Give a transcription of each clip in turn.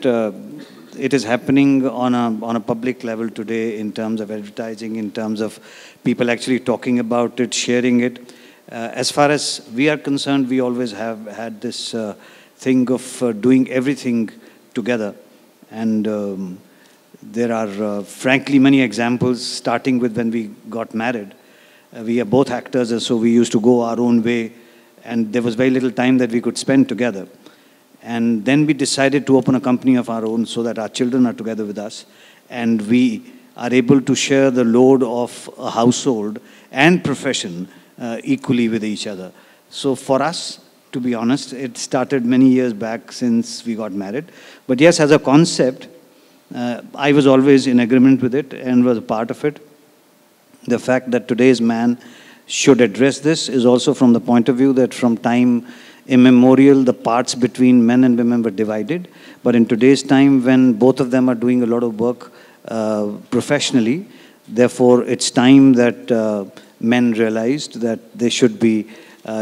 that it is happening on a public level today in terms of advertising, in terms of people actually talking about it, sharing it. As far as we are concerned, we always have had this thing of doing everything together. And there are, frankly, many examples, starting with when we got married. We are both actors, and so we used to go our own way, and there was very little time that we could spend together. And then we decided to open a company of our own so that our children are together with us, and we are able to share the load of a household and profession equally with each other. So for us, to be honest, it started many years back since we got married. But yes, as a concept, I was always in agreement with it and was a part of it. The fact that today's man should address this is also from the point of view that from time immemorial, the parts between men and women were divided. But in today's time, when both of them are doing a lot of work professionally, therefore it's time that men realized that they should be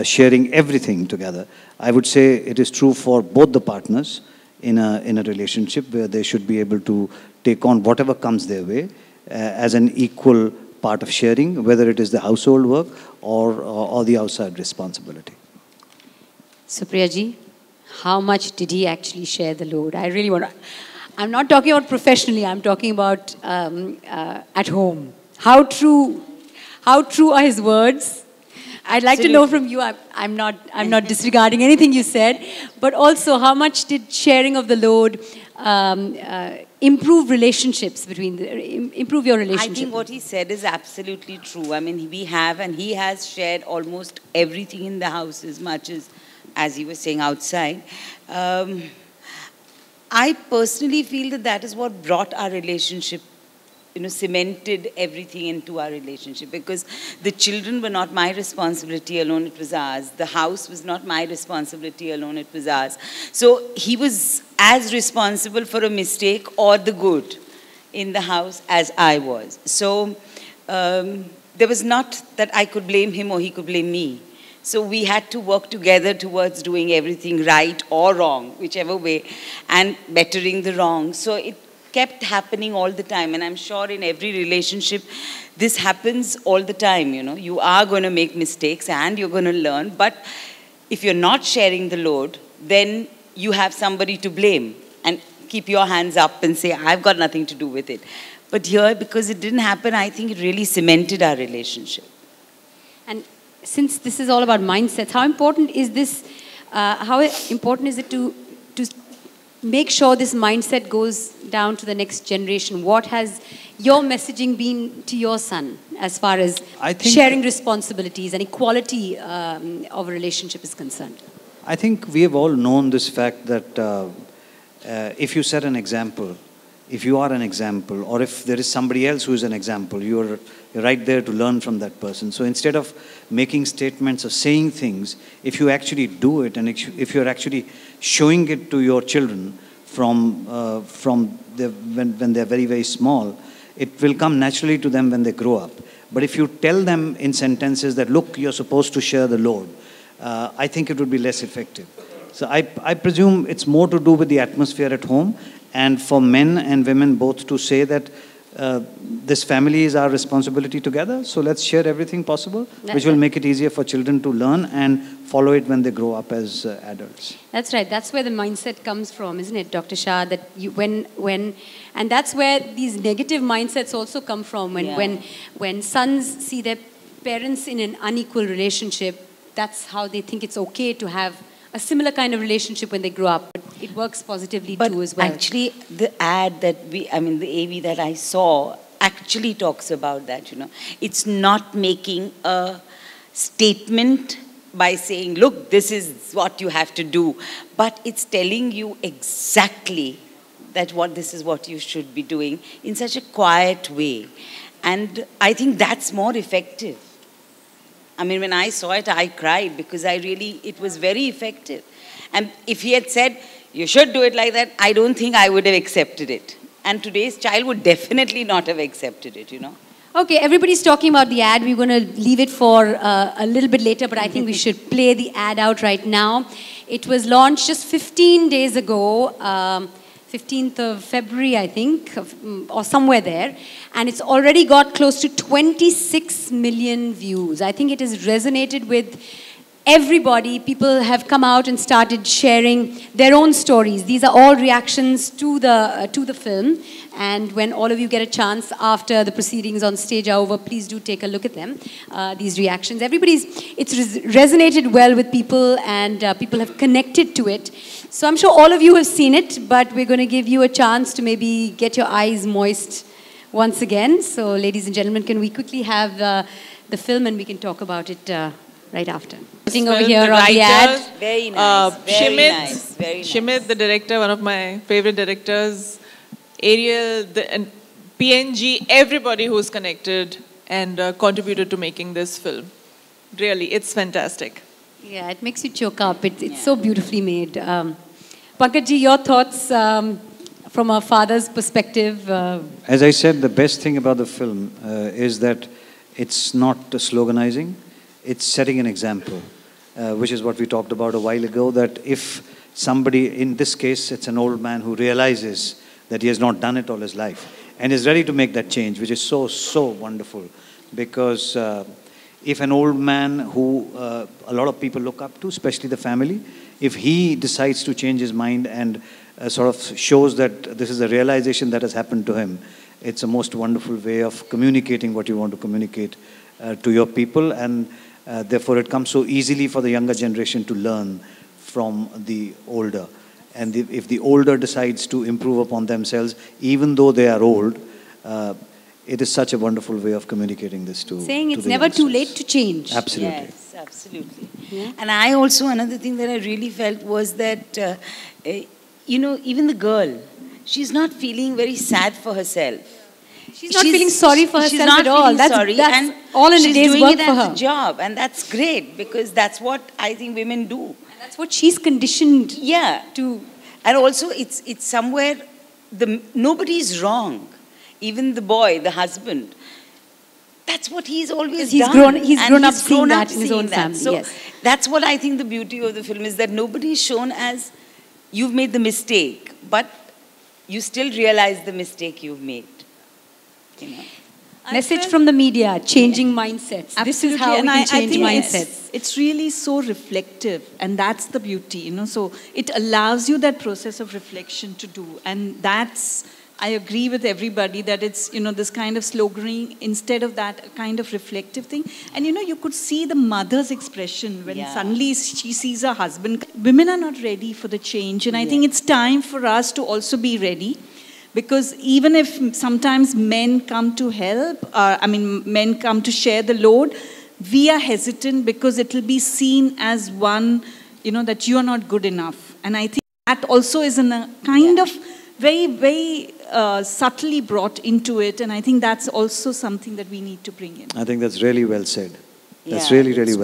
sharing everything together. I would say it is true for both the partners in a relationship, where they should be able to take on whatever comes their way as an equal part of sharing, whether it is the household work or the outside responsibility. Supriya ji, how much did he actually share the load? I really want to... I'm not talking about professionally, I'm talking about at home. How true are his words? I'd like to know from you, I'm not disregarding anything you said, but also how much did sharing of the load improve relationships improve your relationship? I think what he said is absolutely true. I mean, we have and he has shared almost everything in the house as much as he was saying outside. I personally feel that that is what brought our relationship, cemented everything into our relationship, because the children were not my responsibility alone, it was ours. The house was not my responsibility alone, it was ours. So he was as responsible for a mistake or the good in the house as I was. So there was not that I could blame him or he could blame me. So we had to work together towards doing everything right or wrong, whichever way, and bettering the wrong. So it kept happening all the time, and I'm sure in every relationship this happens all the time. You are going to make mistakes and you're going to learn, but if you're not sharing the load, then you have somebody to blame and keep your hands up and say, I've got nothing to do with it. But here, because it didn't happen, I think it really cemented our relationship. And since this is all about mindsets, how important is this, how important is it to make sure this mindset goes down to the next generation? What has your messaging been to your son as far as sharing responsibilities and equality of a relationship is concerned? I think we have all known this fact that if you set an example, if you are an example, or if there is somebody else who is an example, you're right there to learn from that person. So instead of making statements or saying things, if you actually do it, and if you're actually showing it to your children when they're very, very small, it will come naturally to them when they grow up. But if you tell them in sentences that, look, you're supposed to share the load, I think it would be less effective. So I presume it's more to do with the atmosphere at home, and for men and women both to say that this family is our responsibility together, so let's share everything possible, which will make it easier for children to learn and follow it when they grow up as adults. That's right. That's where the mindset comes from, isn't it, Dr. Shah? That and that's where these negative mindsets also come from. When sons see their parents in an unequal relationship, that's how they think it's okay to have a similar kind of relationship when they grow up. It works positively too as well. Actually, the ad that the AV that I saw actually talks about that, It's not making a statement by saying, look, this is what you have to do, but it's telling you exactly that this is what you should be doing in such a quiet way. And I think that's more effective. I mean, when I saw it, I cried because it was very effective. And if he had said, you should do it like that, I don't think I would have accepted it. And today's child would definitely not have accepted it, Okay, everybody's talking about the ad. We're going to leave it for a little bit later, but I think we should play the ad out right now. It was launched just 15 days ago. 15th of February, I think, or somewhere there. And it's already got close to 26 million views. I think it has resonated with everybody. People have come out and started sharing their own stories. These are all reactions to the film. And when all of you get a chance after the proceedings on stage are over, please do take a look at them, these reactions. It's resonated well with people, and people have connected to it. So I'm sure all of you have seen it, but we're going to give you a chance to maybe get your eyes moist once again. So ladies and gentlemen, can we quickly have the film and we can talk about it right after. Sitting over here on the ad. Very nice. Very Shimit, nice. Shimit, the director, one of my favorite directors. Ariel, and PNG, everybody who's connected and contributed to making this film. Really, it's fantastic. Yeah, it makes you choke up. It's so beautifully made. Pankaj ji, your thoughts from a father's perspective? As I said, the best thing about the film is that it's not sloganizing. It's setting an example, which is what we talked about a while ago, that if somebody, in this case, it's an old man who realizes that he has not done it all his life and is ready to make that change, which is so, so wonderful. Because if an old man who a lot of people look up to, especially the family, if he decides to change his mind and sort of shows that this is a realization that has happened to him, it's a most wonderful way of communicating what you want to communicate to your people, and therefore it comes so easily for the younger generation to learn from the older. And if the older decides to improve upon themselves, even though they are old, it is such a wonderful way of communicating this to saying to it's the never too youngsters. late to change. Absolutely. Yes, absolutely. Yeah. And I also, another thing that I really felt was that, you know, even the girl, she's not feeling very sad for herself. She's not feeling sorry for herself at all. That's and all in a day's work for her. She's doing it as a job, and that's great, because that's what I think women do. And that's what she's conditioned to. And also, it's somewhere, nobody's wrong. Even the boy, the husband, that's what he's always done. He's grown up seeing that in his own family. So yes. that's what I think the beauty of the film is, that nobody is shown as you've made the mistake, but you still realize the mistake you've made. You know. Message from the media, changing mindsets. Absolutely. This is how we can change mindsets. It's really so reflective, and that's the beauty, you know. So it allows you that process of reflection to do, and that's, I agree with everybody that it's, you know, this kind of sloganeering instead of that kind of reflective thing. And, you know, you could see the mother's expression when suddenly she sees her husband. Women are not ready for the change, and I think it's time for us to also be ready. Because even if sometimes men come to help, men come to share the load, we are hesitant because it will be seen as one, you know, that you are not good enough. And I think that also is in a kind of very, very subtly brought into it. And I think that's also something that we need to bring in. I think that's really well said. That's really, really well